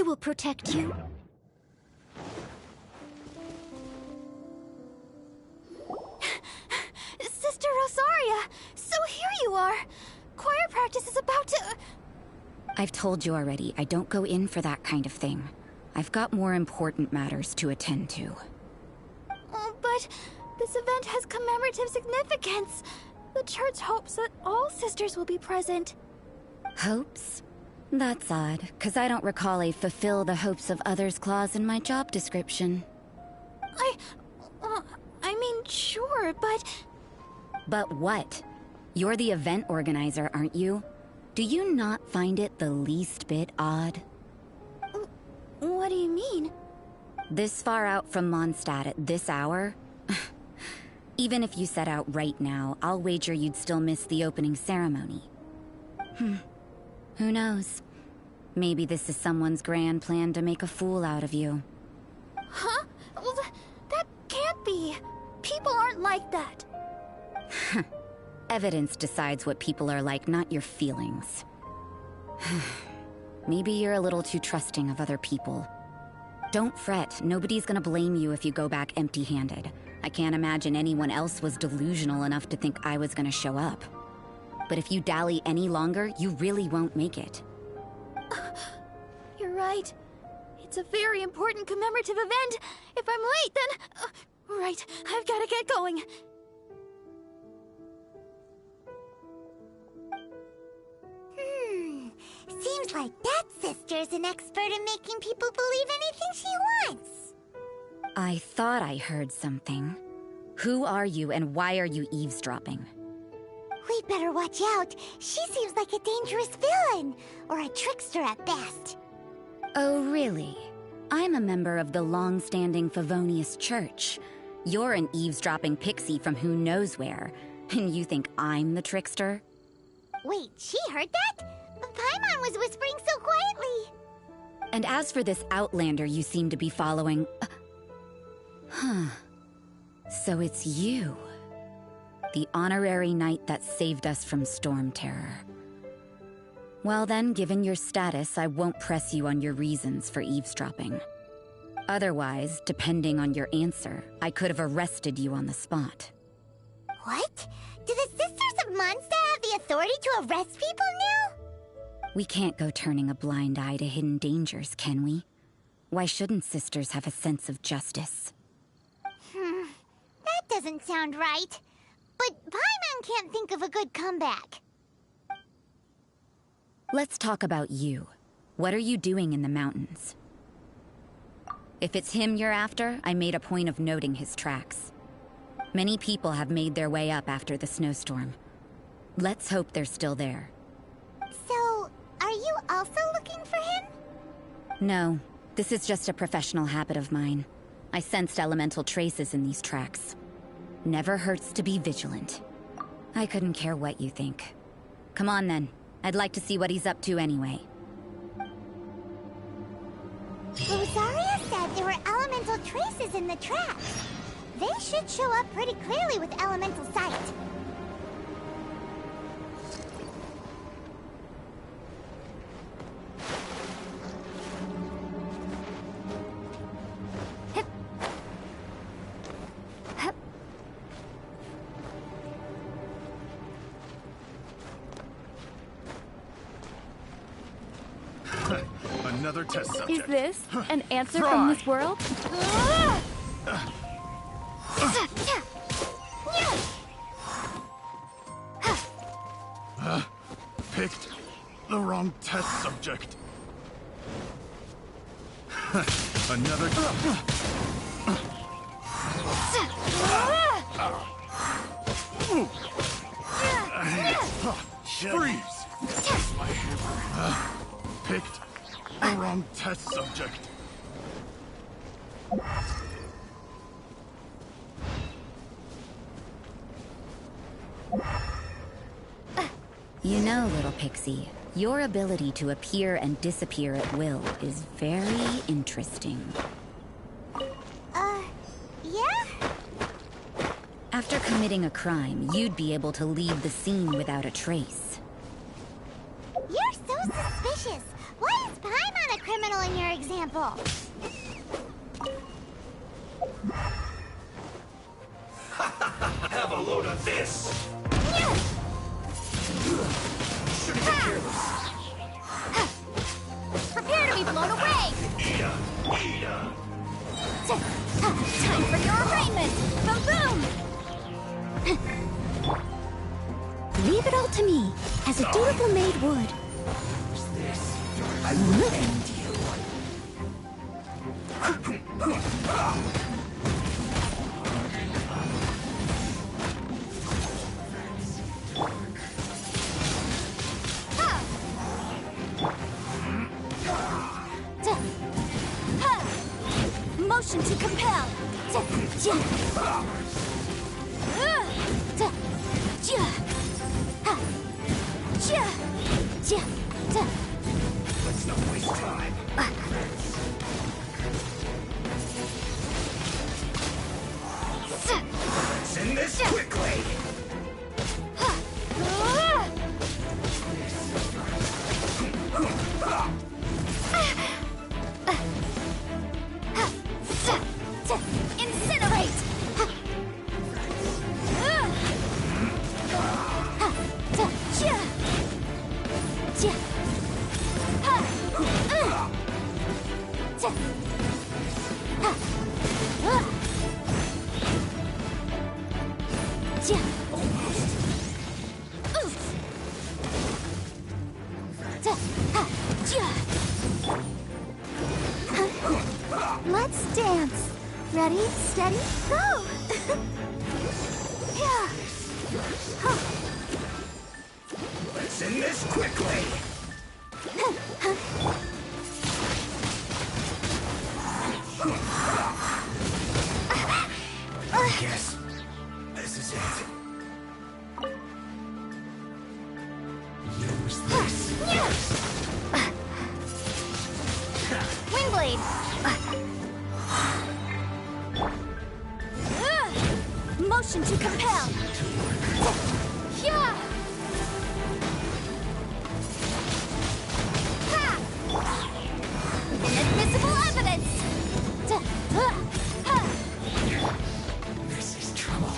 will protect you. Sister Rosaria! So here you are! Choir practice is about to... I've told you already, I don't go in for that kind of thing. I've got more important matters to attend to. But this event has commemorative significance. The church hopes that all sisters will be present. Hopes? That's odd, because I don't recall a fulfill the hopes of others clause in my job description. I mean, sure, but... But what? You're the event organizer, aren't you? Do you not find it the least bit odd? What do you mean? This far out from Mondstadt at this hour? Even if you set out right now, I'll wager you'd still miss the opening ceremony. Who knows? Maybe this is someone's grand plan to make a fool out of you. Huh? Well, that can't be. People aren't like that. Evidence decides what people are like, not your feelings. Maybe you're a little too trusting of other people. Don't fret, nobody's gonna blame you if you go back empty-handed. I can't imagine anyone else was delusional enough to think I was gonna show up. But if you dally any longer, you really won't make it. You're right. It's a very important commemorative event. If I'm late, then... right, I've gotta get going. Seems like that sister's an expert in making people believe anything she wants. I thought I heard something. Who are you and why are you eavesdropping? We'd better watch out. She seems like a dangerous villain, or a trickster at best. Oh, really? I'm a member of the long-standing Favonius Church. You're an eavesdropping pixie from who knows where, and you think I'm the trickster? Wait, she heard that? Paimon was whispering so quietly. And as for this outlander you seem to be following... So it's you. The honorary knight that saved us from Storm Terror. Well then, given your status, I won't press you on your reasons for eavesdropping. Otherwise, depending on your answer, I could have arrested you on the spot. What? Do the Sisters of Mondstadt have the authority to arrest people now? We can't go turning a blind eye to hidden dangers, can we? Why shouldn't sisters have a sense of justice? That doesn't sound right. But Paimon can't think of a good comeback. Let's talk about you. What are you doing in the mountains? If it's him you're after, I made a point of noting his tracks. Many people have made their way up after the snowstorm. Let's hope they're still there. So, are you also looking for him? No, this is just a professional habit of mine. I sensed elemental traces in these tracks. Never hurts to be vigilant. I couldn't care what you think. Come on then. I'd like to see what he's up to anyway. Rosaria said there were elemental traces in the tracks. They should show up pretty clearly with elemental sight. Another test subject. Is this an answer from this world? Picked the wrong test subject. Another... Freeze! Picked the wrong test subject. You know, little pixie, your ability to appear and disappear at will is very interesting. Yeah? After committing a crime, you'd be able to leave the scene without a trace. You're so suspicious. Why is Paimon a criminal in your example? Have a load of this! Prepare to be blown away! Ida! Ida! Time for your arraignment! Boom boom! Leave it all to me, as a dutiful maid would. Who's this? I will end you. Motion to compel. Let's not waste time. Let's end this quickly. Incinerate! Let's dance. Ready, steady, go! Yeah. Let's end this quickly. Yes, this is it. Use this. Wingblade! Motion to compel! Yeah! Inadmissible evidence! This is trouble.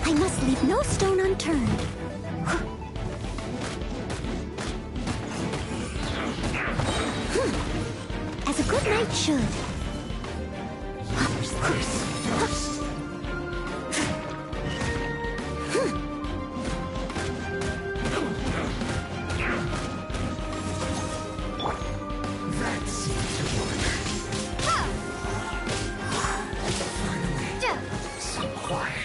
I must leave no stone unturned. As a good knight should. Use this first. That seems to work. Finally, some quiet.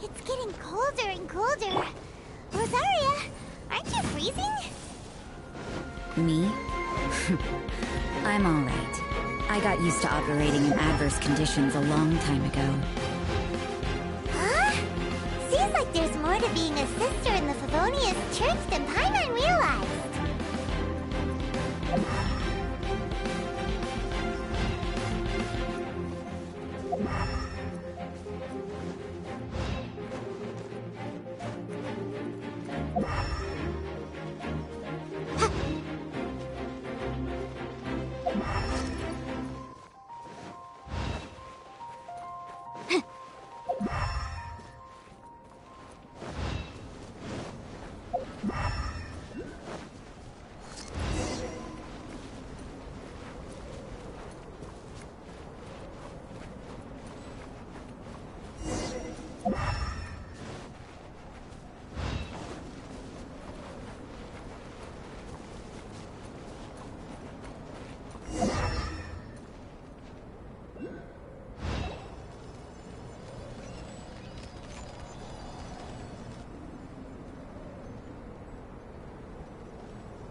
It's getting colder and colder. Rosaria, aren't you freezing? Me? I'm all right. I got used to operating in adverse conditions a long time ago. Huh? Seems like there's more to being a sister in the Favonius Church than Paimon realized.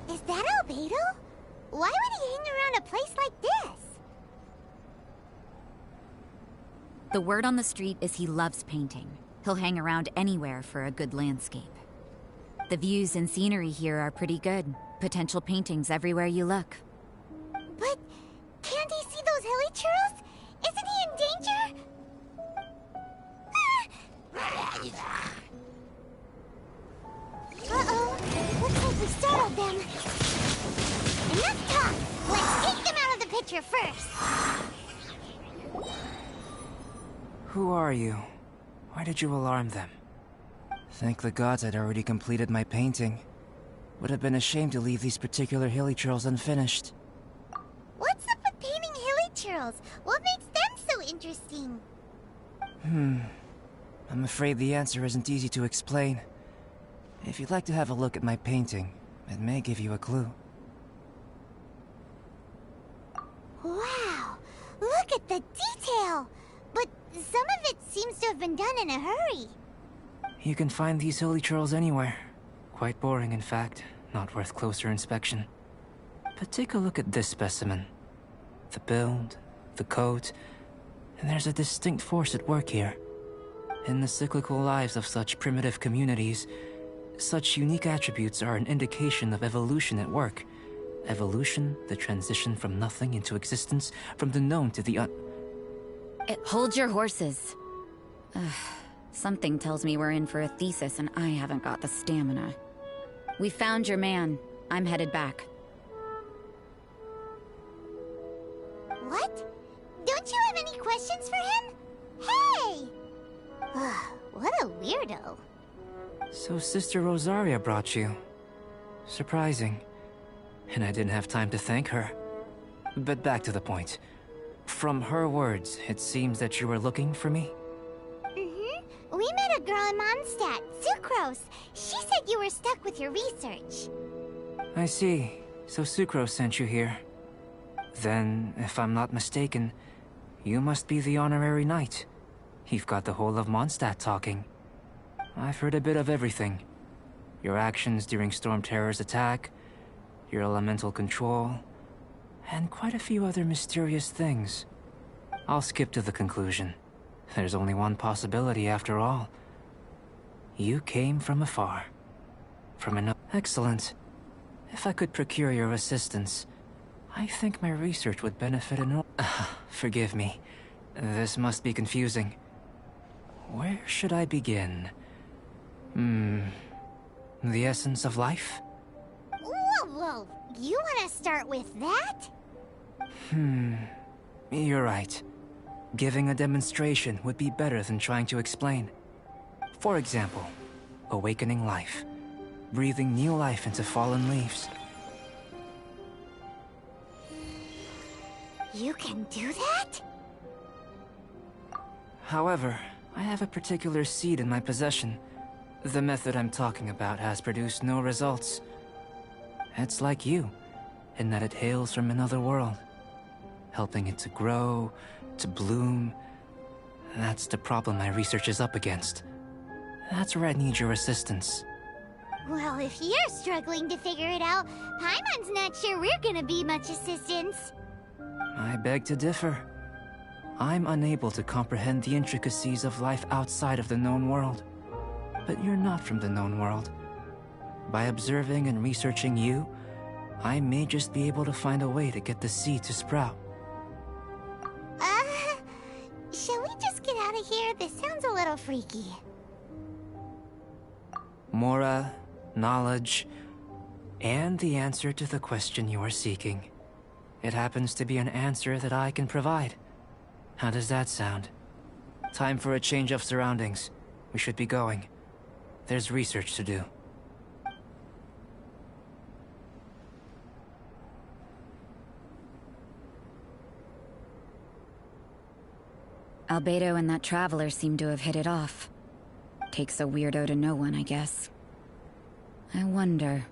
Is that Albedo? Why would he hang around a place like this? The word on the street is he loves painting. He'll hang around anywhere for a good landscape. The views and scenery here are pretty good. Potential paintings everywhere you look. But can't he see those hilichurls? Isn't he in danger? Uh-oh. Looks like we startled them. Enough talk! Let's take them out of the picture first! Who are you? Why did you alarm them? Thank the gods I'd already completed my painting. Would have been a shame to leave these particular hilichurls unfinished. What's up with painting hilichurls? What makes them so interesting? I'm afraid the answer isn't easy to explain. If you'd like to have a look at my painting, it may give you a clue. Wow! Look at the detail! But some of it seems to have been done in a hurry. You can find these hilichurls anywhere. Quite boring, in fact. Not worth closer inspection. But take a look at this specimen. The build, the coat, and there's a distinct force at work here. In the cyclical lives of such primitive communities, such unique attributes are an indication of evolution at work. Evolution, the transition from nothing into existence, from the known to the Hold your horses. Something tells me we're in for a thesis and I haven't got the stamina. We found your man. I'm headed back. What? Don't you have any questions for him? Hey! What a weirdo. So Sister Rosaria brought you. Surprising. And I didn't have time to thank her. But back to the point. From her words, it seems that you were looking for me? We met a girl in Mondstadt, Sucrose. She said you were stuck with your research. I see. So Sucrose sent you here. Then, if I'm not mistaken, you must be the honorary knight. You've got the whole of Mondstadt talking. I've heard a bit of everything. Your actions during Storm Terror's attack, your elemental control, and quite a few other mysterious things. I'll skip to the conclusion. There's only one possibility after all. You came from afar. From an... Excellent. If I could procure your assistance, I think my research would benefit forgive me. This must be confusing. Where should I begin? The essence of life? Whoa! You want to start with that? You're right. Giving a demonstration would be better than trying to explain. For example, awakening life. Breathing new life into fallen leaves. You can do that? However, I have a particular seed in my possession. The method I'm talking about has produced no results. It's like you, in that it hails from another world. Helping it to grow, to bloom. That's the problem my research is up against. That's where I need your assistance. Well, if you're struggling to figure it out, Paimon's not sure we're gonna be much assistance. I beg to differ. I'm unable to comprehend the intricacies of life outside of the known world. But you're not from the known world. By observing and researching you, I may just be able to find a way to get the seed to sprout. Shall we just get out of here? This sounds a little freaky. Mora, knowledge, and the answer to the question you are seeking. It happens to be an answer that I can provide. How does that sound? Time for a change of surroundings. We should be going. There's research to do. Albedo and that traveler seem to have hit it off. Takes a weirdo to know one, I guess. I wonder,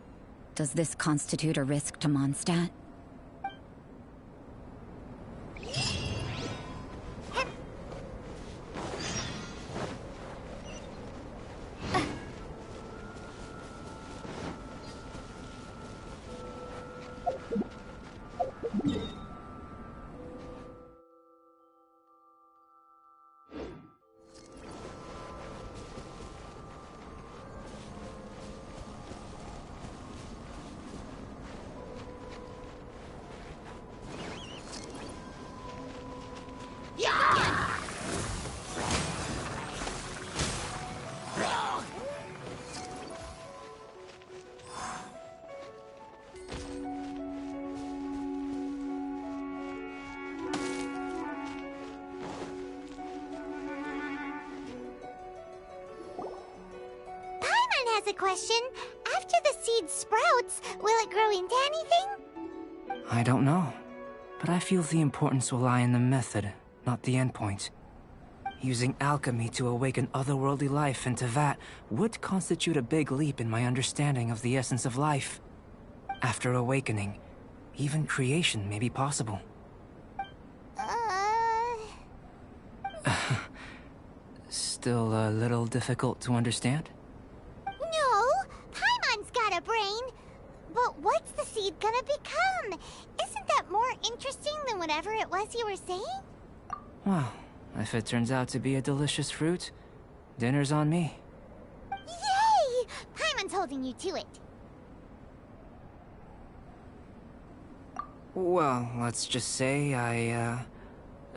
does this constitute a risk to Mondstadt? has a question. After the seed sprouts, will it grow into anything? I don't know, but I feel the importance will lie in the method, not the endpoint. Using alchemy to awaken otherworldly life into that would constitute a big leap in my understanding of the essence of life. After awakening, even creation may be possible. Still a little difficult to understand? No, Paimon's got a brain. But what's the seed gonna become? Isn't that more interesting than whatever it was you were saying? Well, if it turns out to be a delicious fruit, dinner's on me. Yay! Paimon's holding you to it. Well, let's just say I,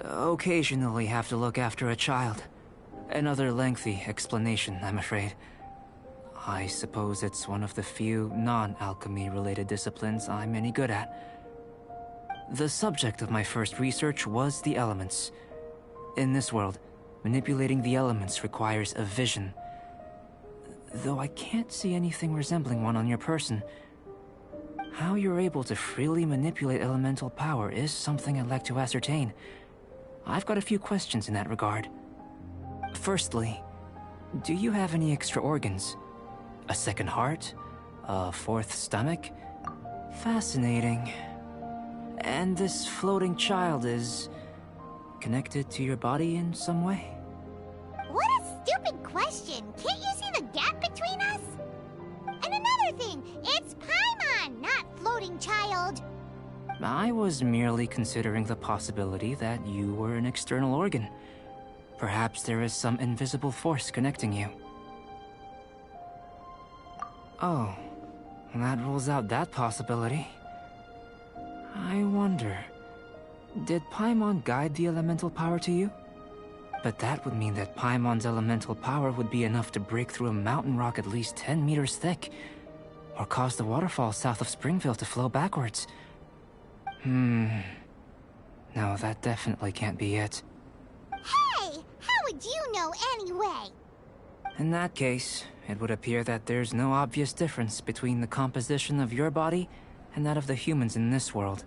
occasionally have to look after a child. Another lengthy explanation, I'm afraid. I suppose it's one of the few non-alchemy related disciplines I'm any good at. The subject of my first research was the elements. In this world, manipulating the elements requires a vision. Though I can't see anything resembling one on your person, how you're able to freely manipulate elemental power is something I'd like to ascertain. I've got a few questions in that regard. Firstly, do you have any extra organs? A second heart? A fourth stomach? Fascinating. And this floating child is connected to your body in some way? What a stupid question! Can't you see the gap between us? And another thing, it's Paimon, not floating child. I was merely considering the possibility that you were an external organ. Perhaps there is some invisible force connecting you. Oh, that rules out that possibility. I wonder, did Paimon guide the elemental power to you? But that would mean that Paimon's elemental power would be enough to break through a mountain rock at least 10 meters thick, or cause the waterfall south of Springville to flow backwards. No, that definitely can't be it. Hey! How would you know anyway? In that case, it would appear that there's no obvious difference between the composition of your body and that of the humans in this world.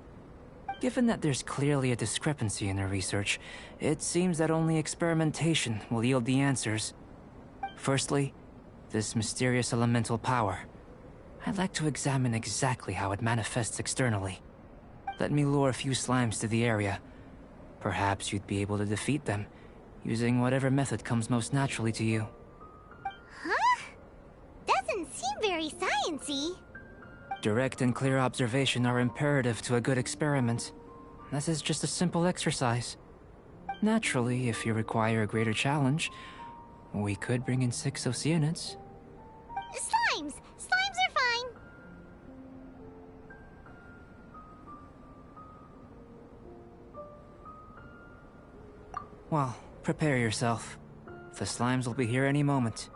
Given that there's clearly a discrepancy in their research, it seems that only experimentation will yield the answers. Firstly, this mysterious elemental power. I'd like to examine exactly how it manifests externally. Let me lure a few slimes to the area. Perhaps you'd be able to defeat them, using whatever method comes most naturally to you. Huh? Doesn't seem very sciencey. Direct and clear observation are imperative to a good experiment. This is just a simple exercise. Naturally, if you require a greater challenge, we could bring in 6 Oceanids. Slimes! Slimes are fine. Well, prepare yourself. The slimes will be here any moment.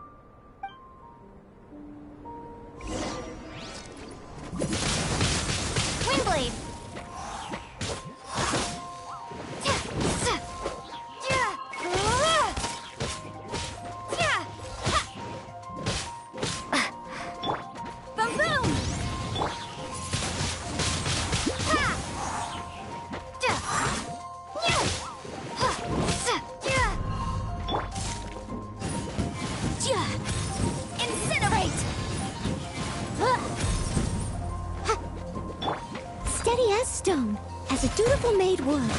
Windblade! Boom boom! Incinerate! Steady as stone, as a dutiful maid would.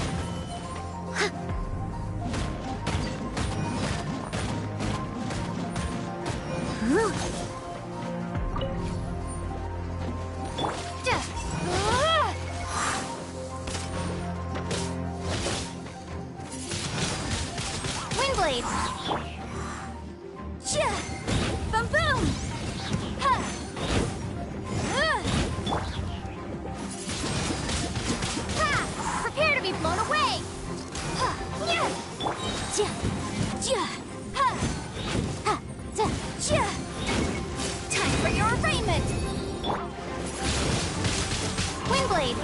Windblade! Boom boom! Prepare to be blown away! Time for your arraignment! Windblade!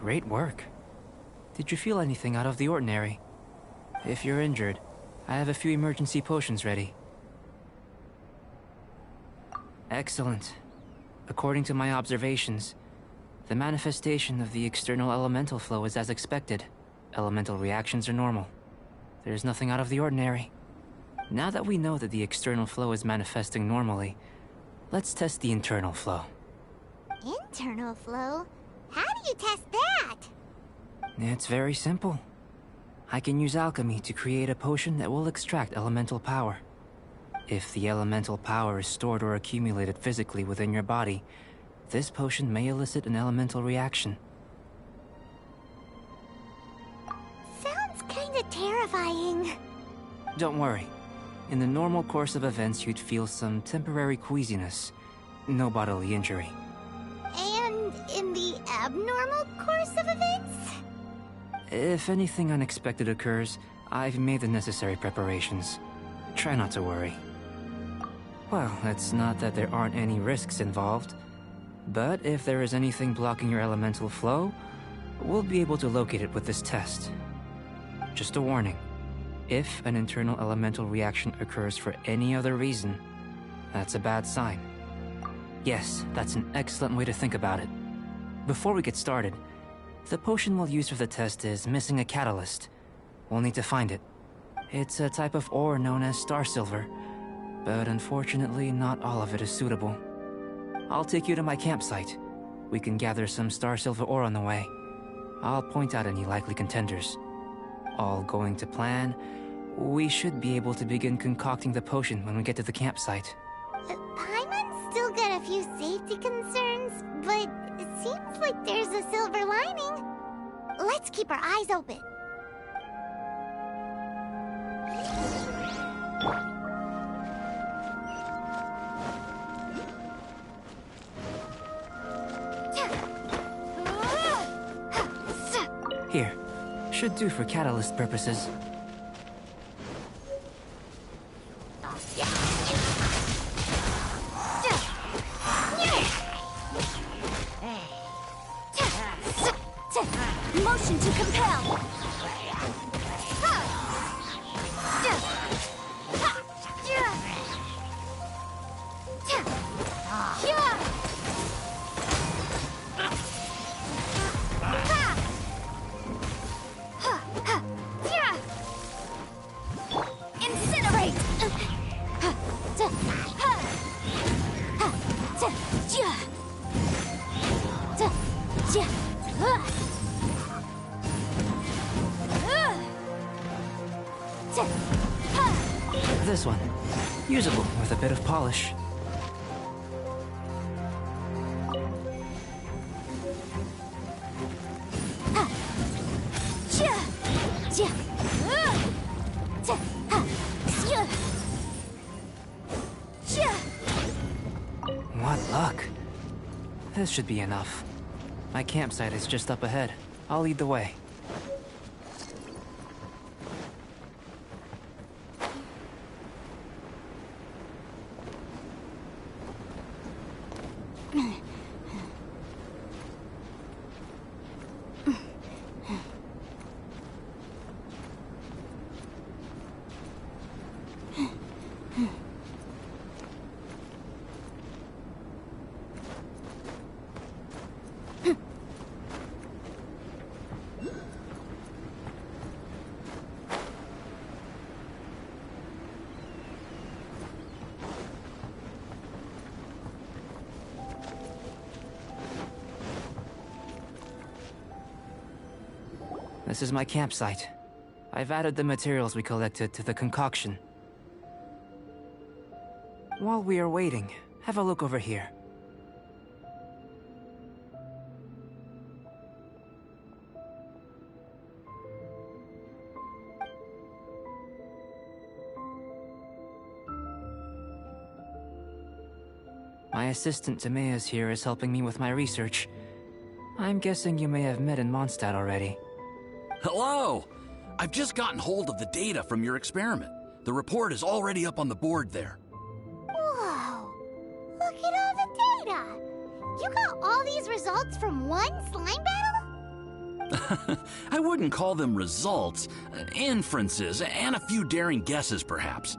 Great work. Did you feel anything out of the ordinary? If you're injured, I have a few emergency potions ready. Excellent. According to my observations, the manifestation of the external elemental flow is as expected. Elemental reactions are normal. There's nothing out of the ordinary. Now that we know that the external flow is manifesting normally, let's test the internal flow. Internal flow? How do you test that? It's very simple. I can use alchemy to create a potion that will extract elemental power. If the elemental power is stored or accumulated physically within your body, this potion may elicit an elemental reaction. Sounds kinda terrifying. Don't worry. In the normal course of events, you'd feel some temporary queasiness. No bodily injury. And in the abnormal course of events? If anything unexpected occurs, I've made the necessary preparations. Try not to worry. Well, it's not that there aren't any risks involved. But if there is anything blocking your elemental flow, we'll be able to locate it with this test. Just a warning. If an internal elemental reaction occurs for any other reason, that's a bad sign. Yes, that's an excellent way to think about it. Before we get started, the potion we'll use for the test is missing a catalyst. We'll need to find it. It's a type of ore known as star silver, but unfortunately not all of it is suitable. I'll take you to my campsite. We can gather some star silver ore on the way. I'll point out any likely contenders. All going to plan, we should be able to begin concocting the potion when we get to the campsite. Paimon's still got a few safety concerns, but it seems like there's a silver lining. Let's keep our eyes open. Here. Should do for catalyst purposes. Motion to compel. This one. Usable with a bit of polish. What luck. This should be enough. My campsite is just up ahead. I'll lead the way. This is my campsite. I've added the materials we collected to the concoction. While we are waiting, have a look over here. My assistant Timaeus here is helping me with my research. I'm guessing you may have met in Mondstadt already. Hello! I've just gotten hold of the data from your experiment. The report is already up on the board there. Whoa! Look at all the data! You got all these results from one slime battle? I wouldn't call them results, inferences, and a few daring guesses, perhaps.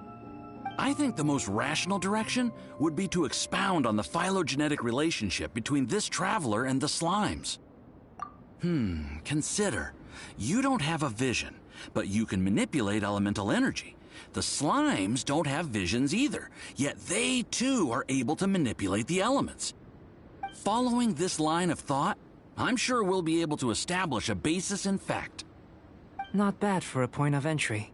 I think the most rational direction would be to expound on the phylogenetic relationship between this traveler and the slimes. Consider. You don't have a vision, but you can manipulate elemental energy. The slimes don't have visions either, yet they too are able to manipulate the elements. Following this line of thought, I'm sure we'll be able to establish a basis in fact. Not bad for a point of entry.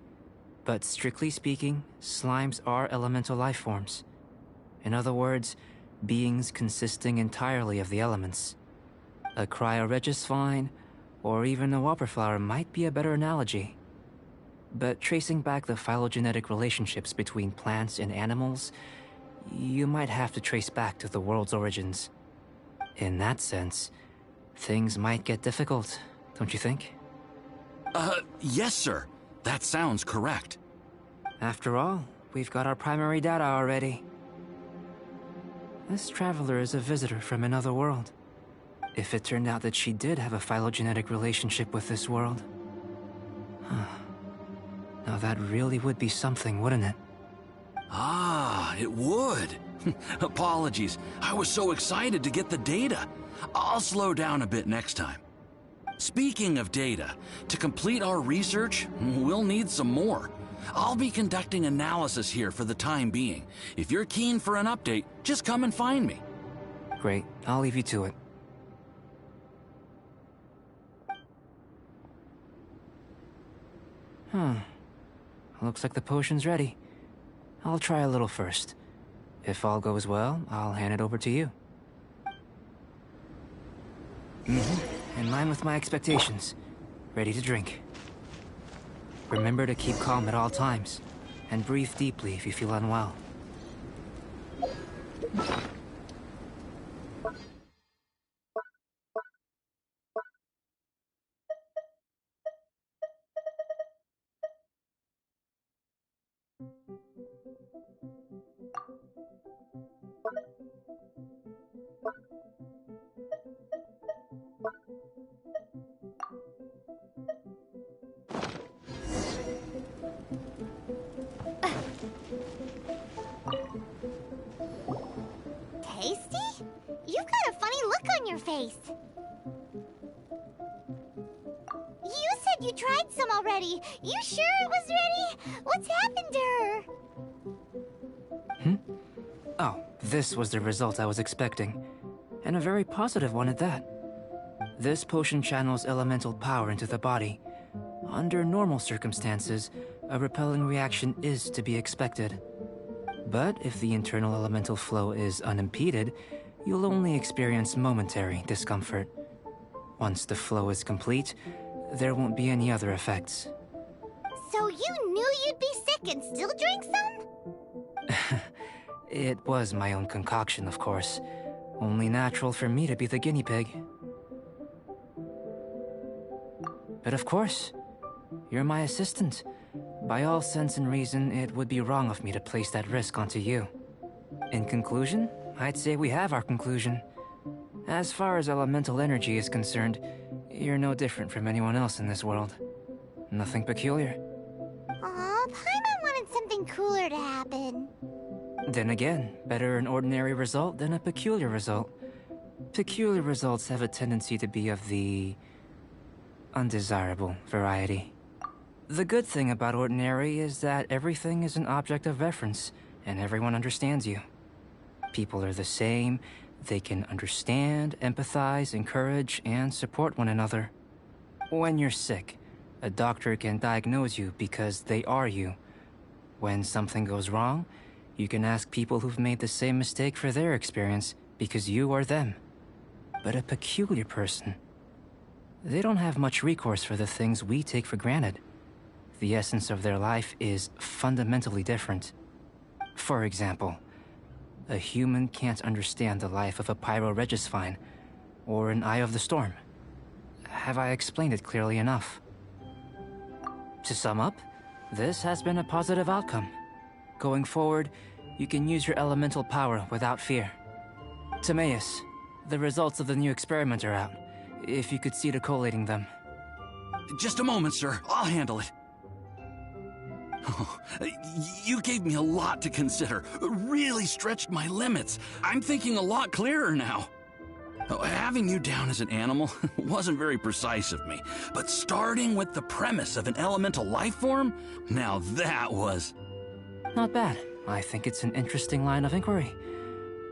But strictly speaking, slimes are elemental life forms. In other words, beings consisting entirely of the elements. A cryoregisvine, or even a whopperflower might be a better analogy. But tracing back the phylogenetic relationships between plants and animals, you might have to trace back to the world's origins. In that sense, things might get difficult, don't you think? Yes, sir. That sounds correct. After all, we've got our primary data already. This traveler is a visitor from another world. If it turned out that she did have a phylogenetic relationship with this world... Now that really would be something, wouldn't it? Ah, it would. Apologies. I was so excited to get the data. I'll slow down a bit next time. Speaking of data, to complete our research, we'll need some more. I'll be conducting analysis here for the time being. If you're keen for an update, just come and find me. Great. I'll leave you to it. Looks like the potion's ready. I'll try a little first. If all goes well, I'll hand it over to you. In line with my expectations. Ready to drink. Remember to keep calm at all times, and breathe deeply if you feel unwell. Tasty? You've got a funny look on your face. You said you tried some already. You sure it was ready? What's happened to her? Oh, this was the result I was expecting. And a very positive one at that. This potion channels elemental power into the body. Under normal circumstances, a repelling reaction is to be expected. But if the internal elemental flow is unimpeded, you'll only experience momentary discomfort. Once the flow is complete, there won't be any other effects. So you knew you'd be sick and still drank some? It was my own concoction, of course. Only natural for me to be the guinea pig. But of course, you're my assistant. By all sense and reason, it would be wrong of me to place that risk onto you. In conclusion, I'd say we have our conclusion. As far as elemental energy is concerned, you're no different from anyone else in this world. Nothing peculiar. Aw, Paimon wanted something cooler to happen. Then again, better an ordinary result than a peculiar result. Peculiar results have a tendency to be of the undesirable variety. The good thing about ordinary is that everything is an object of reference, and everyone understands you. People are the same. They can understand, empathize, encourage, and support one another. When you're sick, a doctor can diagnose you because they are you. When something goes wrong, you can ask people who've made the same mistake for their experience because you are them. But a peculiar person, they don't have much recourse for the things we take for granted. The essence of their life is fundamentally different. For example, a human can't understand the life of a pyroregisvine or an Eye of the Storm. Have I explained it clearly enough? To sum up, this has been a positive outcome. Going forward, you can use your elemental power without fear. Timaeus, the results of the new experiment are out. If you could see to collating them. Just a moment, sir. I'll handle it. Oh, you gave me a lot to consider. Really stretched my limits. I'm thinking a lot clearer now. Having you down as an animal wasn't very precise of me, but starting with the premise of an elemental life form, now that was... Not bad. I think it's an interesting line of inquiry.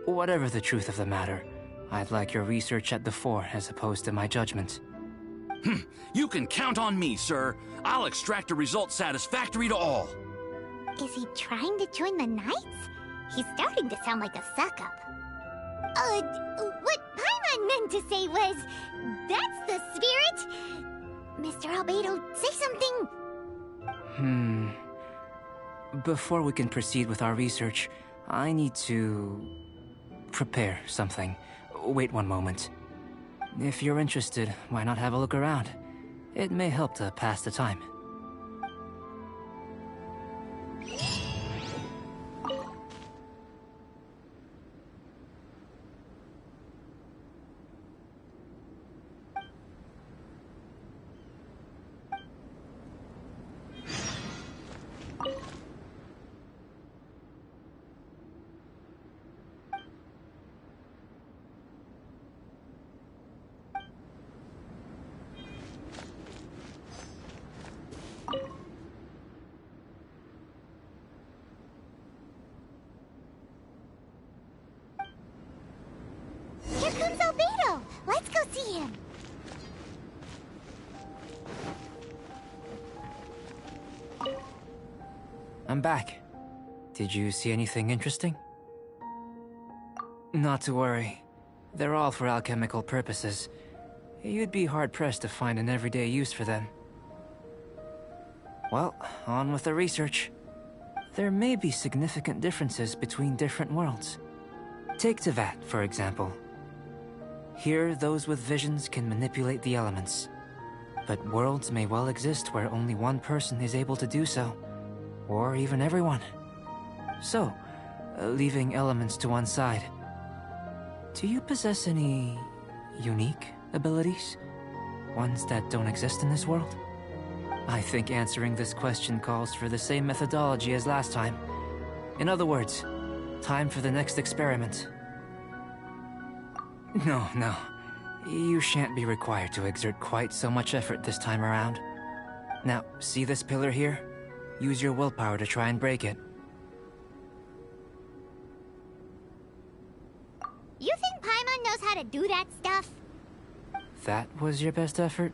Whatever the truth of the matter, I'd like your research at the fore as opposed to my judgment. You can count on me, sir. I'll extract a result satisfactory to all. Is he trying to join the Knights? He's starting to sound like a suck-up. What Paimon meant to say was, that's the spirit. Mr. Albedo, say something. Before we can proceed with our research, I need to... prepare something. Wait one moment. If you're interested, why not have a look around? It may help to pass the time. Here comes Albedo. Let's go see him. I'm back. Did you see anything interesting? Not to worry. They're all for alchemical purposes. You'd be hard-pressed to find an everyday use for them. Well, on with the research. There may be significant differences between different worlds. Take Tevat, for example. Here, those with visions can manipulate the elements. But worlds may well exist where only one person is able to do so. Or even everyone. So, leaving elements to one side, do you possess any unique abilities? Ones that don't exist in this world? I think answering this question calls for the same methodology as last time. In other words, time for the next experiment. No. You shan't be required to exert quite so much effort this time around. Now, see this pillar here? Use your willpower to try and break it. You think Paimon knows how to do that stuff? That was your best effort?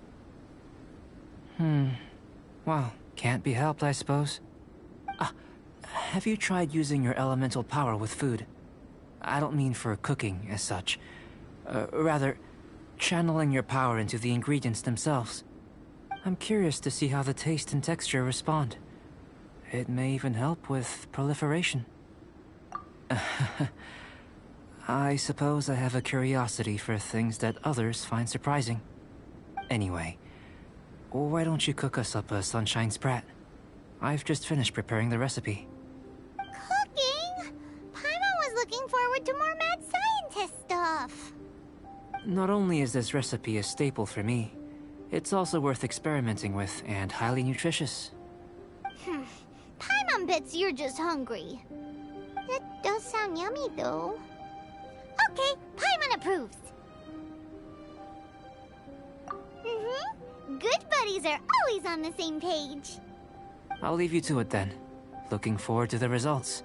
Well, can't be helped, I suppose. Have you tried using your elemental power with food? I don't mean for cooking, as such. Rather, channeling your power into the ingredients themselves. I'm curious to see how the taste and texture respond. It may even help with proliferation. I suppose I have a curiosity for things that others find surprising. Anyway, why don't you cook us up a sunshine sprat? I've just finished preparing the recipe. Cooking? Paimon was looking forward to more mad scientist stuff. Not only is this recipe a staple for me, it's also worth experimenting with and highly nutritious. Paimon bets you're just hungry. It does sound yummy, though. Okay, Paimon approves. Good buddies are always on the same page. I'll leave you to it then. Looking forward to the results.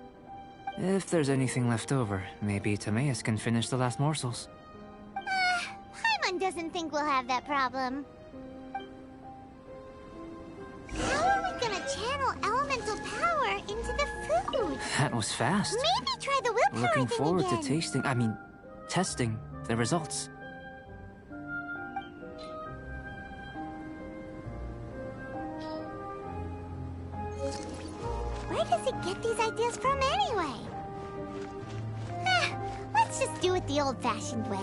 If there's anything left over, maybe Timaeus can finish the last morsels. Paimon doesn't think we'll have that problem. How are we gonna channel elemental power into the food? That was fast. Maybe try the willpower Looking thing forward again. to testing the results. Where does he get these ideas from anyway? Let's just do it the old-fashioned way.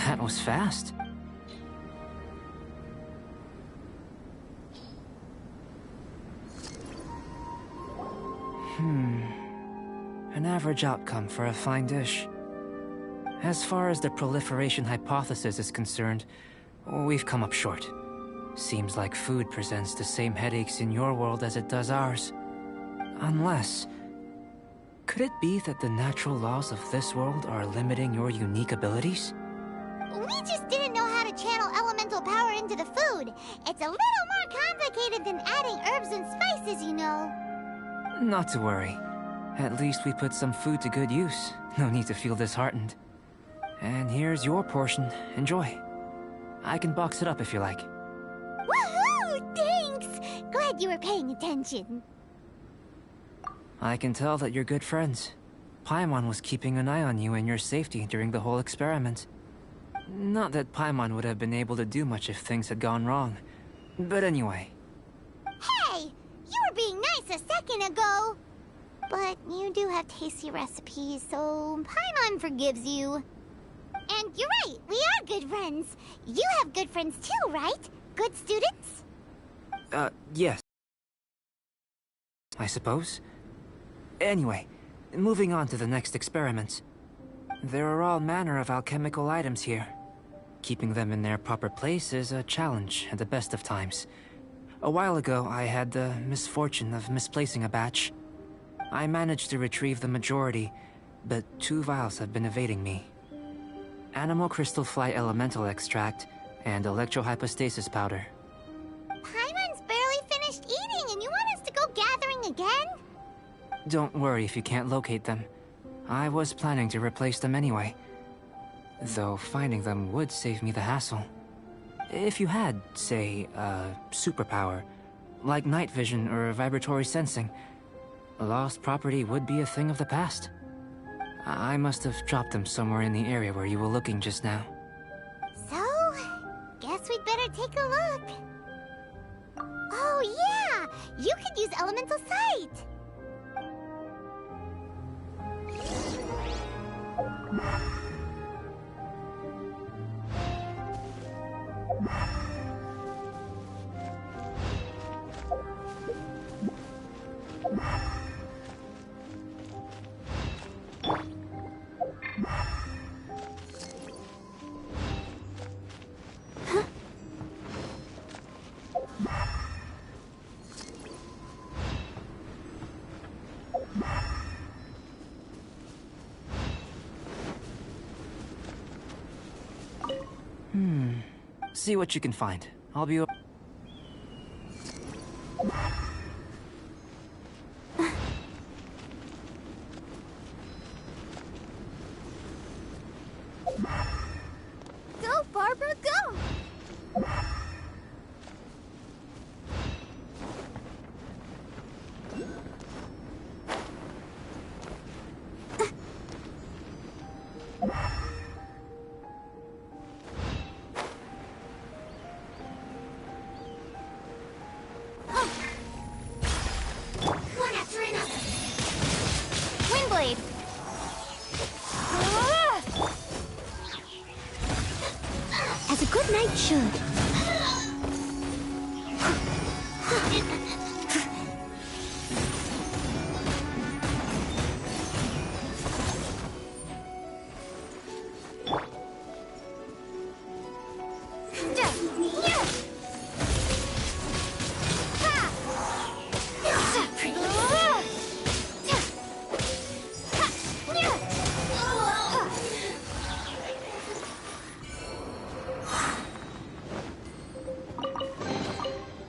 That was fast. An average outcome for a fine dish. As far as the proliferation hypothesis is concerned, we've come up short. Seems like food presents the same headaches in your world as it does ours. Unless... could it be that the natural laws of this world are limiting your unique abilities? We just didn't know how to channel elemental power into the food. It's a little more complicated than adding herbs and spices, you know. Not to worry. At least we put some food to good use. No need to feel disheartened. And here's your portion. Enjoy. I can box it up if you like. Woohoo! Thanks! Glad you were paying attention. I can tell that you're good friends. Paimon was keeping an eye on you and your safety during the whole experiment. Not that Paimon would have been able to do much if things had gone wrong. But anyway. Hey! You were being nice a second ago! But you do have tasty recipes, so Paimon forgives you. And you're right, we are good friends. You have good friends too, right? Good students? Yes. I suppose. Anyway, moving on to the next experiments. There are all manner of alchemical items here. Keeping them in their proper place is a challenge at the best of times. A while ago, I had the misfortune of misplacing a batch. I managed to retrieve the majority, but 2 vials have been evading me. Animal crystal fly elemental extract and electrohypostasis powder. Paimon's barely finished eating and you want us to go gathering again? Don't worry if you can't locate them. I was planning to replace them anyway. Though finding them would save me the hassle. If you had, say, a superpower, like night vision or vibratory sensing, lost property would be a thing of the past. I must have dropped them somewhere in the area where you were looking just now. So, guess we'd better take a look. Oh yeah! You could use elemental sight! See what you can find. I'll be... Go, Barbara, go! knight should.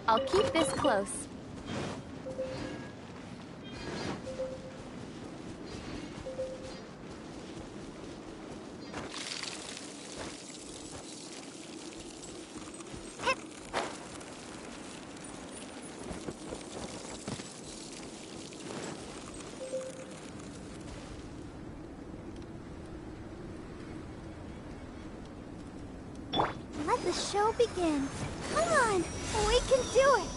I'll keep this close. Let the show begin. Come on, we can do it.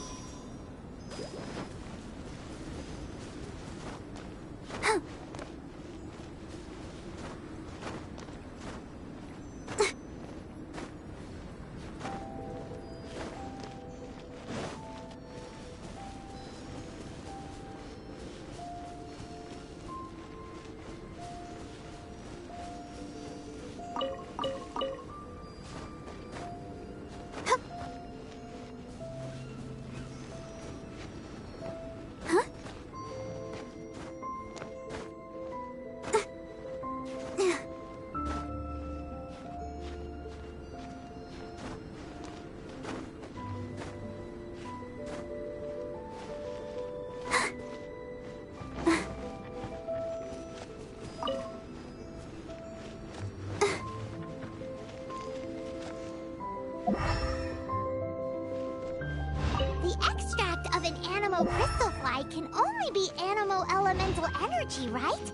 The extract of an animo crystal fly can only be animo elemental energy, right?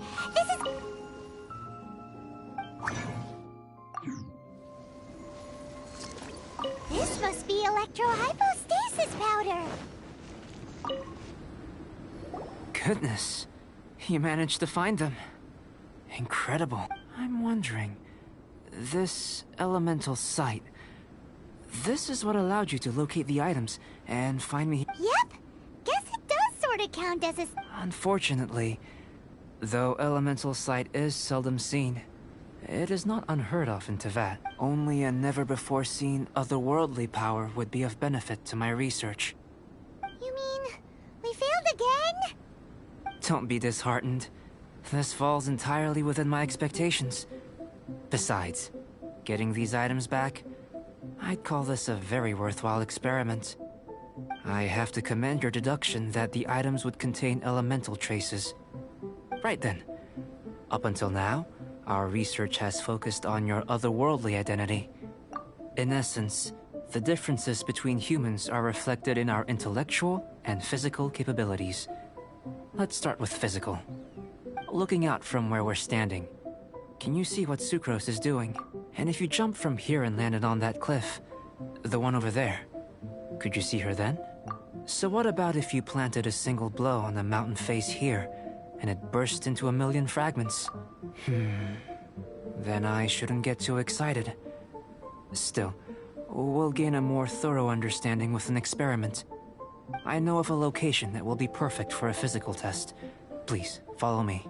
This must be electrohypostasis powder. Goodness, you managed to find them. Incredible. I'm wondering, this elemental sight, this is what allowed you to locate the items and find me. Yep. Guess it does sort of count as a... Unfortunately, though elemental sight is seldom seen, it is not unheard of in Teyvat. Only a never-before-seen otherworldly power would be of benefit to my research. You mean we failed again? Don't be disheartened. This falls entirely within my expectations. Besides, getting these items back, I'd call this a very worthwhile experiment. I have to commend your deduction that the items would contain elemental traces. Right then. Up until now, our research has focused on your otherworldly identity. In essence, the differences between humans are reflected in our intellectual and physical capabilities. Let's start with physical. Looking out from where we're standing, can you see what Sucrose is doing? And if you jumped from here and landed on that cliff, the one over there, could you see her then? So what about if you planted a single blow on the mountain face here, and it burst into a million fragments? Then I shouldn't get too excited. Still, we'll gain a more thorough understanding with an experiment. I know of a location that will be perfect for a physical test. Please, follow me.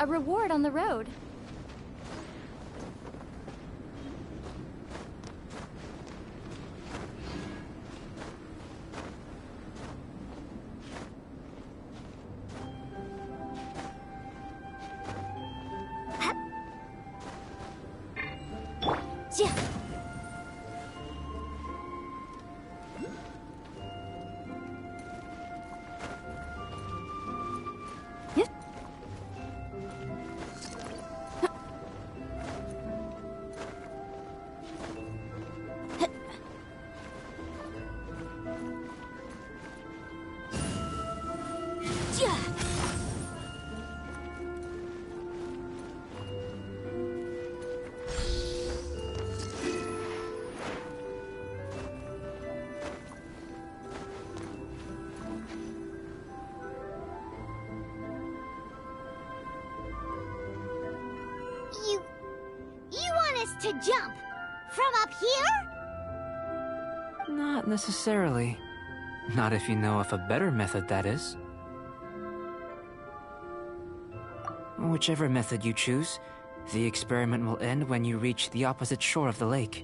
a reward on the road. You want us to jump? From up here? Not necessarily. Not if you know of a better method, that is. Whichever method you choose, the experiment will end when you reach the opposite shore of the lake.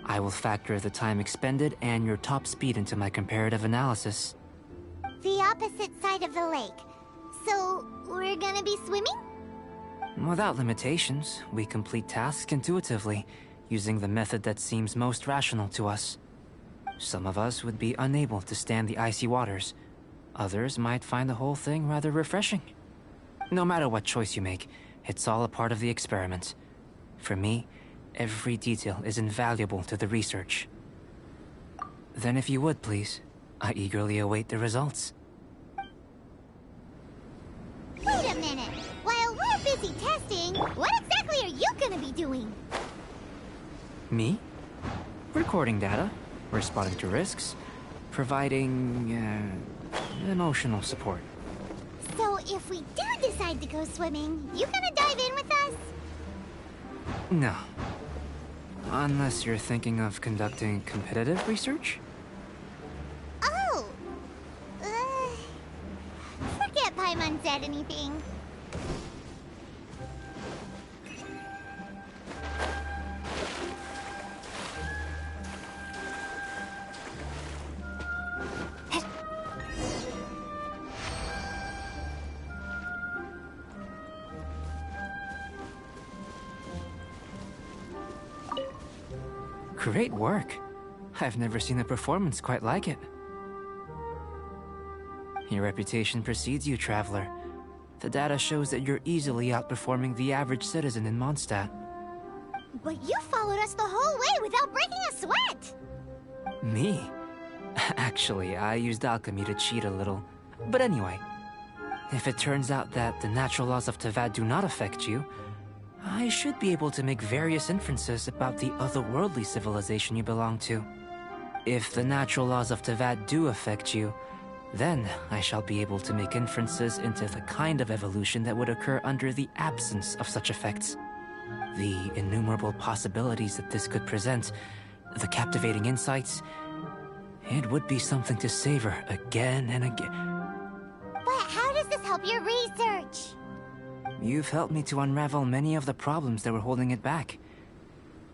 I will factor the time expended and your top speed into my comparative analysis. The opposite side of the lake. So, we're gonna be swimming? Without limitations, we complete tasks intuitively, using the method that seems most rational to us. Some of us would be unable to stand the icy waters. Others might find the whole thing rather refreshing. No matter what choice you make, it's all a part of the experiment. For me, every detail is invaluable to the research. Then if you would, please, I eagerly await the results. Wait a minute! While we're busy testing, what exactly are you gonna be doing? Me? Recording data, responding to risks, providing, emotional support. So if we do decide to go swimming, you gonna dive in with us? No. Unless you're thinking of conducting competitive research? Oh! Forget Paimon said anything. Great work. I've never seen a performance quite like it. Your reputation precedes you, Traveler. The data shows that you're easily outperforming the average citizen in Mondstadt. But you followed us the whole way without breaking a sweat! Me? Actually, I used alchemy to cheat a little. But anyway, if it turns out that the natural laws of Tavad do not affect you, I should be able to make various inferences about the otherworldly civilization you belong to. If the natural laws of Tavad do affect you, then I shall be able to make inferences into the kind of evolution that would occur under the absence of such effects. The innumerable possibilities that this could present, the captivating insights, it would be something to savor again and again. But how does this help your research? You've helped me to unravel many of the problems that were holding it back.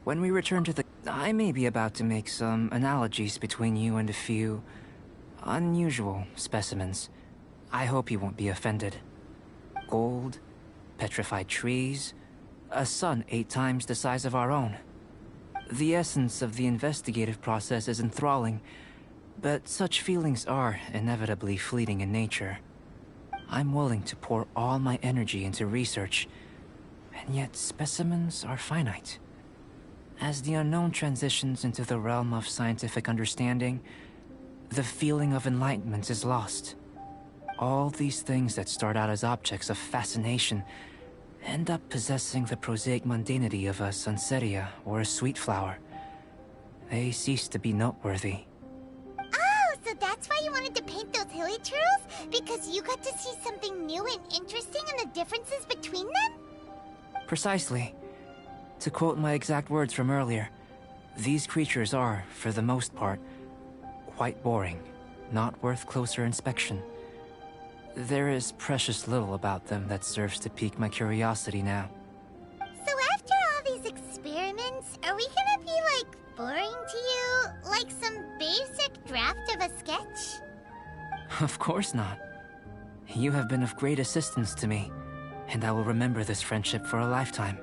When we return to the... I may be about to make some analogies between you and a few unusual specimens. I hope you won't be offended. Gold, petrified trees, a sun 8 times the size of our own. The essence of the investigative process is enthralling, but such feelings are inevitably fleeting in nature. I'm willing to pour all my energy into research, and yet specimens are finite. As the unknown transitions into the realm of scientific understanding, the feeling of enlightenment is lost. All these things that start out as objects of fascination end up possessing the prosaic mundanity of a sunsetia or a sweet flower. They cease to be noteworthy. Oh, so that's why you wanted to paint those hilichurls? Because you got to see something new and interesting in the differences between them? Precisely. To quote my exact words from earlier, these creatures are, for the most part, quite boring, not worth closer inspection. There is precious little about them that serves to pique my curiosity now. So after all these experiments, are we gonna be, like, boring to you? Like some basic draft of a sketch? Of course not. You have been of great assistance to me, and I will remember this friendship for a lifetime.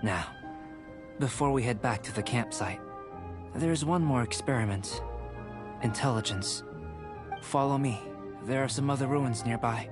Now, before we head back to the campsite, there's one more experiment. Intelligence. Follow me. There are some other ruins nearby.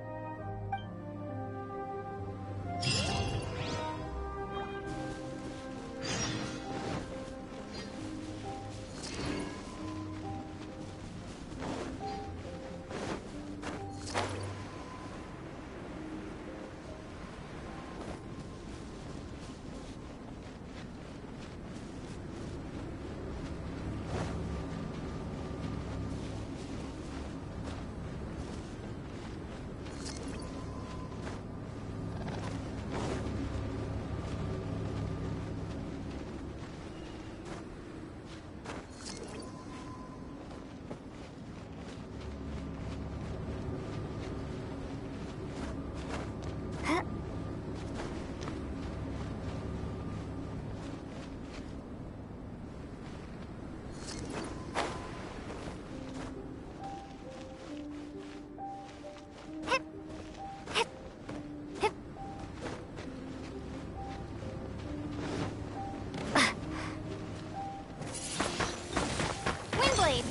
Windblade!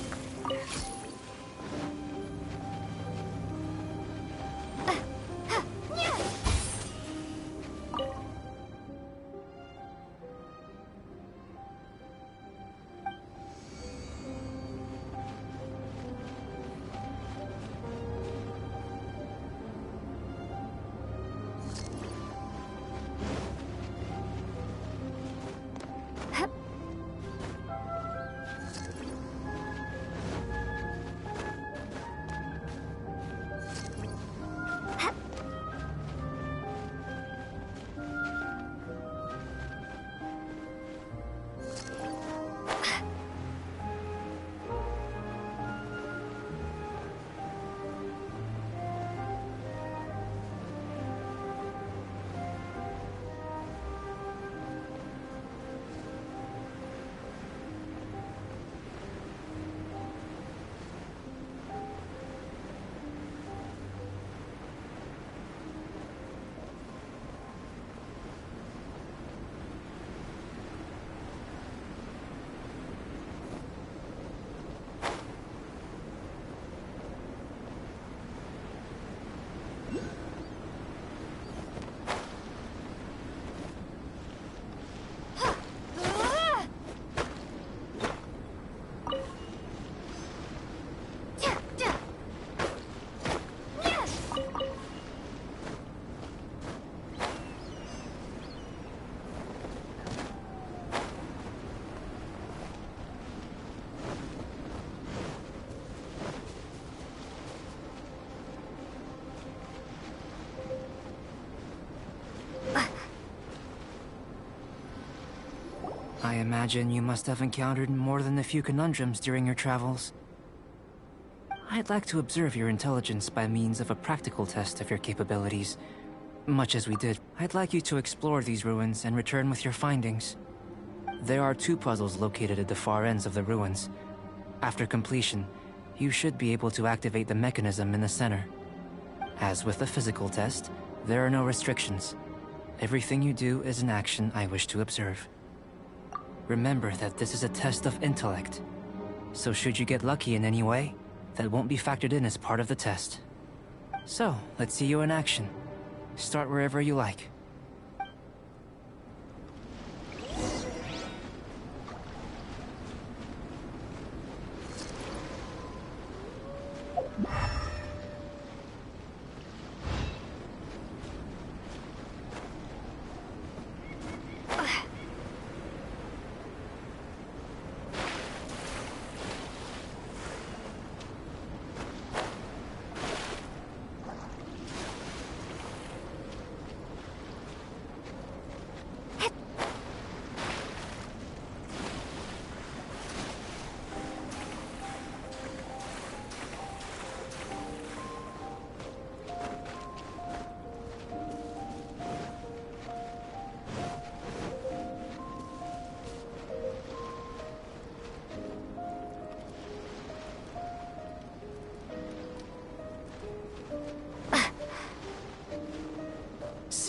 I imagine you must have encountered more than a few conundrums during your travels. I'd like to observe your intelligence by means of a practical test of your capabilities. Much as we did, I'd like you to explore these ruins and return with your findings. There are 2 puzzles located at the far ends of the ruins. After completion, you should be able to activate the mechanism in the center. As with the physical test, there are no restrictions. Everything you do is an action I wish to observe. Remember that this is a test of intellect, so should you get lucky in any way, that won't be factored in as part of the test. So, let's see you in action. Start wherever you like.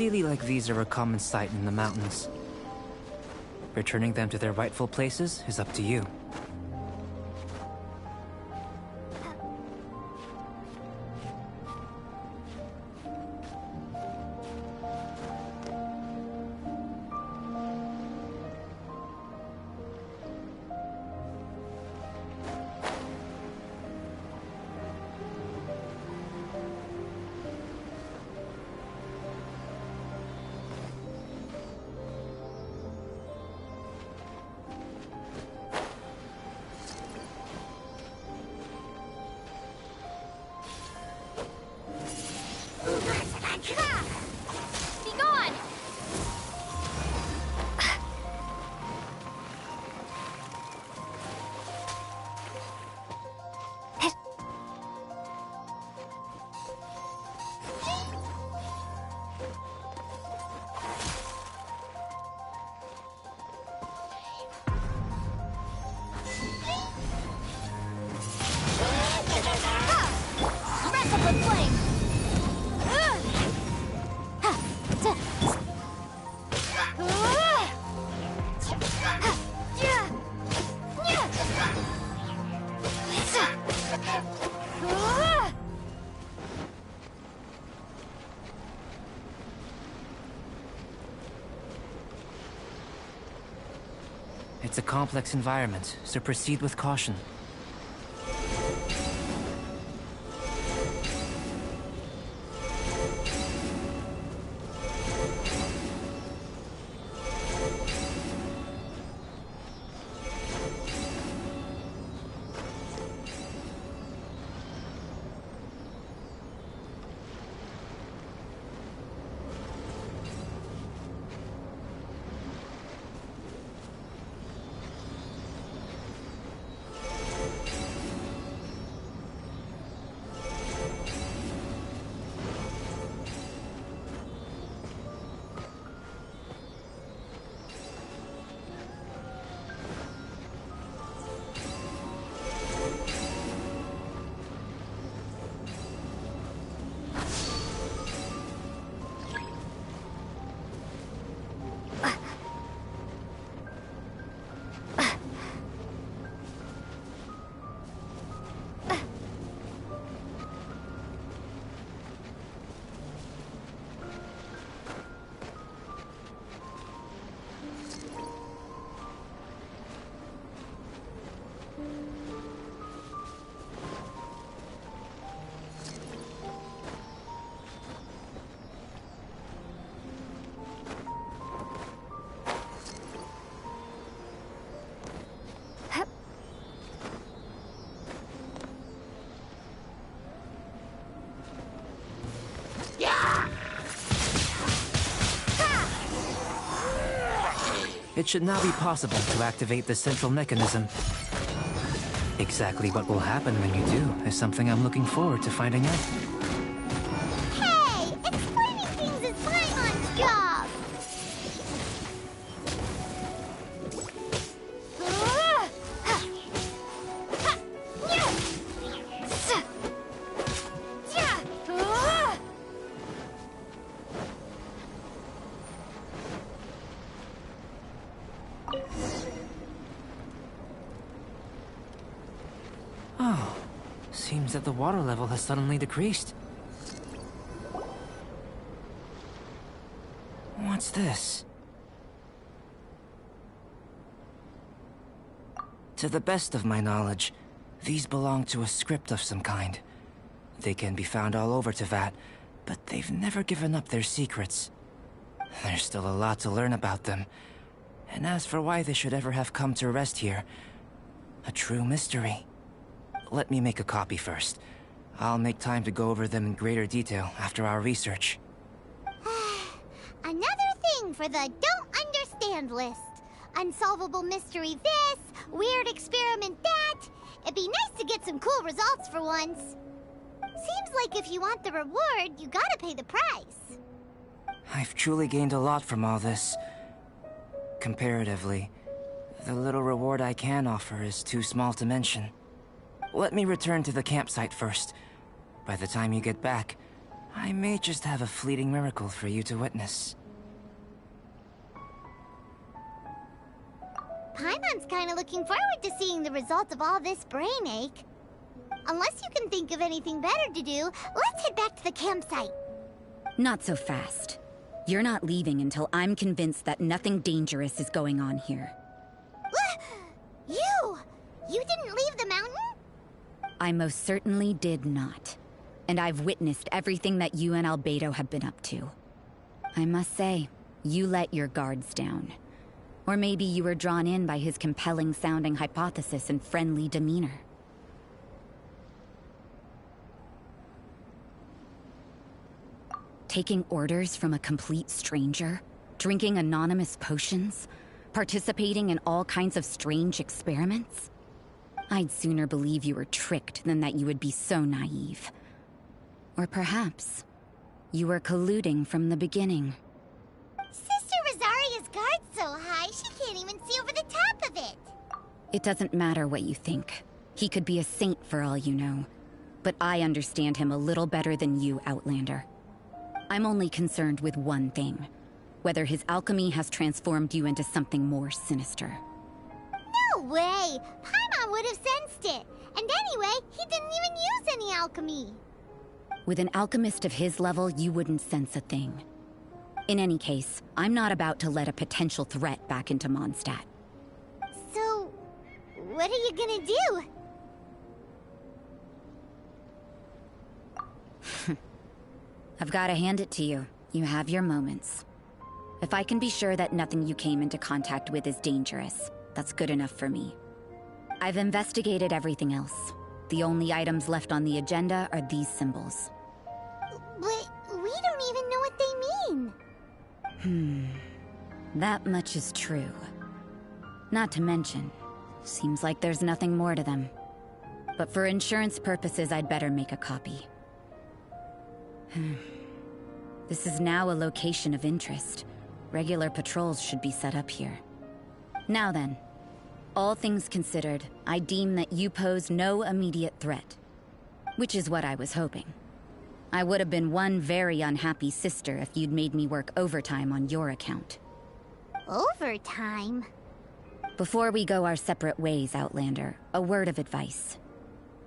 Sealy like these are a common sight in the mountains. Returning them to their rightful places is up to you. Be gone! Wrap up with flame! It's a complex environment, so proceed with caution. It should now be possible to activate the central mechanism. Exactly what will happen when you do is something I'm looking forward to finding out. Hey! Explaining things is Paimon's job! Oh, seems that the water level has suddenly decreased. What's this? To the best of my knowledge, these belong to a script of some kind. They can be found all over Teyvat, but they've never given up their secrets. There's still a lot to learn about them. And as for why they should ever have come to rest here, a true mystery. Let me make a copy first. I'll make time to go over them in greater detail after our research. Another thing for the don't understand list. Unsolvable mystery this, weird experiment that. It'd be nice to get some cool results for once. Seems like if you want the reward, you gotta pay the price. I've truly gained a lot from all this. Comparatively, the little reward I can offer is too small to mention. Let me return to the campsite first. By the time you get back, I may just have a fleeting miracle for you to witness. Paimon's kinda looking forward to seeing the result of all this brain ache. Unless you can think of anything better to do, let's head back to the campsite. Not so fast. You're not leaving until I'm convinced that nothing dangerous is going on here. You! You didn't leave the mountain? I most certainly did not. And I've witnessed everything that you and Albedo have been up to. I must say, you let your guards down. Or maybe you were drawn in by his compelling-sounding hypothesis and friendly demeanor. Taking orders from a complete stranger? Drinking anonymous potions? Participating in all kinds of strange experiments? I'd sooner believe you were tricked than that you would be so naive. Or perhaps, you were colluding from the beginning. Sister Rosaria's guard's so high, she can't even see over the top of it. It doesn't matter what you think. He could be a saint for all you know. But I understand him a little better than you, Outlander. I'm only concerned with one thing. Whether his alchemy has transformed you into something more sinister. No way! Paimon would have sensed it. And anyway, he didn't even use any alchemy. With an alchemist of his level, you wouldn't sense a thing. In any case, I'm not about to let a potential threat back into Mondstadt. So, what are you gonna do? I've got to hand it to you. You have your moments. If I can be sure that nothing you came into contact with is dangerous, that's good enough for me. I've investigated everything else. The only items left on the agenda are these symbols. But we don't even know what they mean. That much is true. Not to mention, seems like there's nothing more to them. But for insurance purposes, I'd better make a copy. This is now a location of interest. Regular patrols should be set up here. Now then, all things considered, I deem that you pose no immediate threat. Which is what I was hoping. I would have been one very unhappy sister if you'd made me work overtime on your account. Overtime? Before we go our separate ways, Outlander, a word of advice.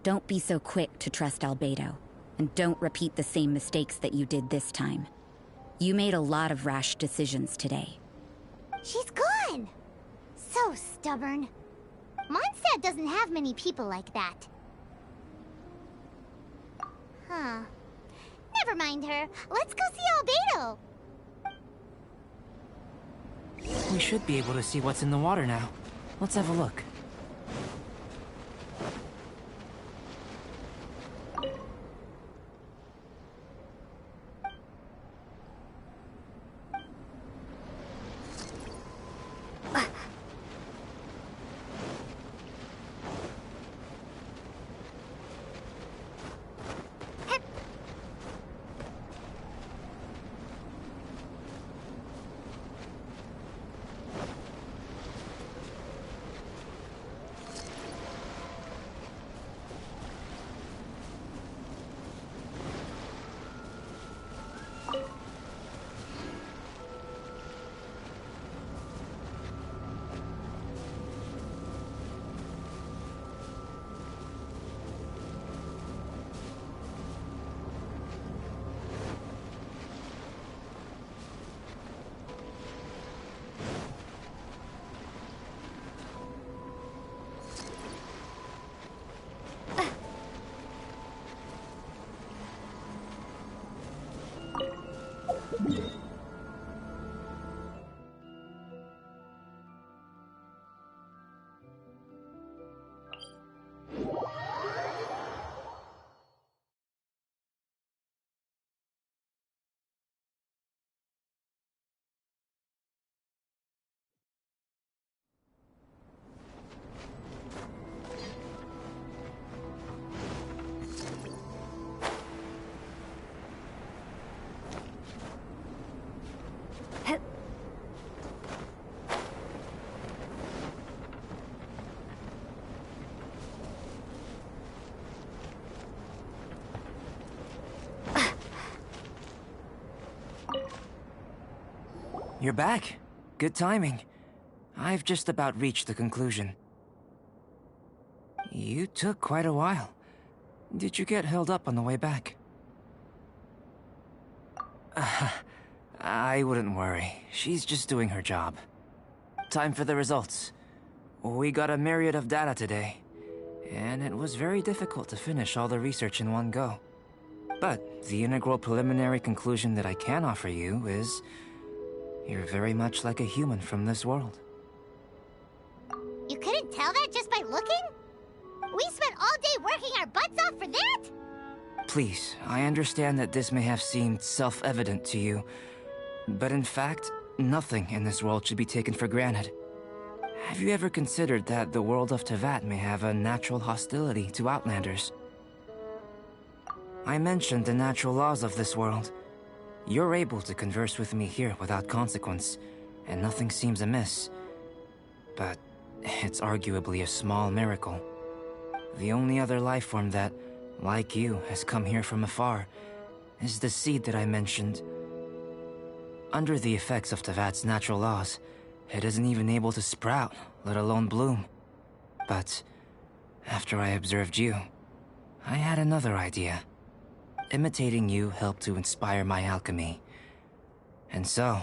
Don't be so quick to trust Albedo, and don't repeat the same mistakes that you did this time. You made a lot of rash decisions today. She's gone! So stubborn. Mondstadt doesn't have many people like that. Huh. Never mind her. Let's go see Albedo. We should be able to see what's in the water now. Let's have a look. you're back. Good timing. I've just about reached the conclusion. You took quite a while. Did you get held up on the way back? I wouldn't worry. She's just doing her job. Time for the results. We got a myriad of data today, and it was very difficult to finish all the research in one go. But the integral preliminary conclusion that I can offer you is you're very much like a human from this world. You couldn't tell that just by looking? We spent all day working our butts off for that? Please, I understand that this may have seemed self-evident to you, but in fact, nothing in this world should be taken for granted. Have you ever considered that the world of Teyvat may have a natural hostility to Outlanders? I mentioned the natural laws of this world. You're able to converse with me here without consequence, and nothing seems amiss. But it's arguably a small miracle. The only other life form that, like you, has come here from afar is the seed that I mentioned. Under the effects of Teyvat's natural laws, it isn't even able to sprout, let alone bloom. But after I observed you, I had another idea. Imitating you helped to inspire my alchemy. And so...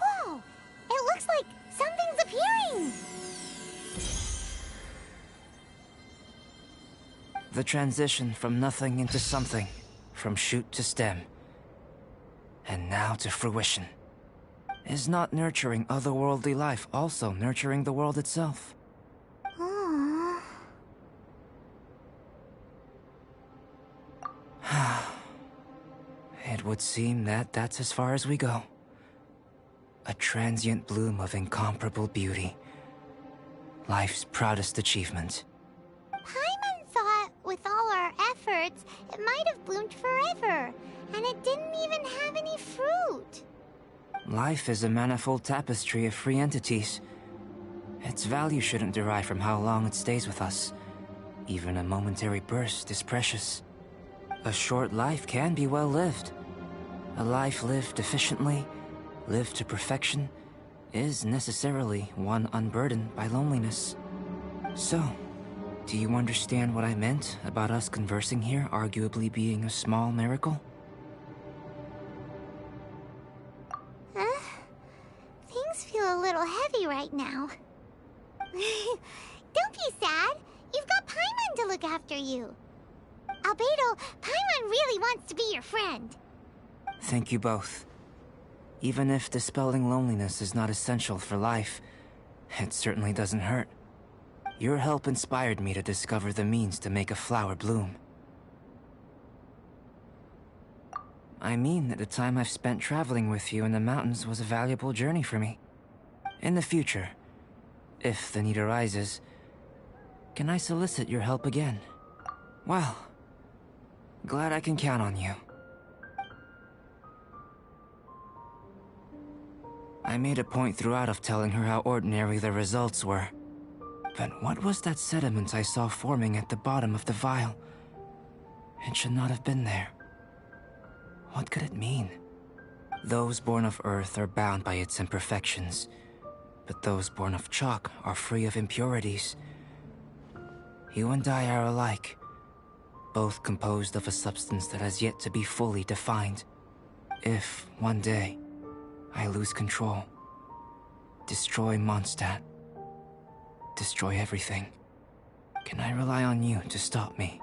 Whoa! It looks like something's appearing! The transition from nothing into something, from shoot to stem, and now to fruition. Is not nurturing otherworldly life also nurturing the world itself? Aww. It would seem that that's as far as we go. A transient bloom of incomparable beauty. Life's proudest achievement. Paimon thought, with all our efforts, it might have bloomed forever, and it didn't even have any fruit. Life is a manifold tapestry of free entities. Its value shouldn't derive from how long it stays with us. Even a momentary burst is precious. A short life can be well lived. A life lived efficiently, lived to perfection, is necessarily one unburdened by loneliness. So, do you understand what I meant about us conversing here arguably being a small miracle? Things feel a little heavy right now. Don't be sad. You've got Paimon to look after you. Albedo, Paimon really wants to be your friend. Thank you both. Even if dispelling loneliness is not essential for life, it certainly doesn't hurt. Your help inspired me to discover the means to make a flower bloom. I mean that the time I've spent traveling with you in the mountains was a valuable journey for me. In the future, if the need arises, can I solicit your help again? Well, glad I can count on you. I made a point throughout of telling her how ordinary the results were. But what was that sediment I saw forming at the bottom of the vial? It should not have been there. What could it mean? Those born of Earth are bound by its imperfections, but those born of chalk are free of impurities. You and I are alike, both composed of a substance that has yet to be fully defined. If, one day, I lose control, destroy Mondstadt, destroy everything, can I rely on you to stop me?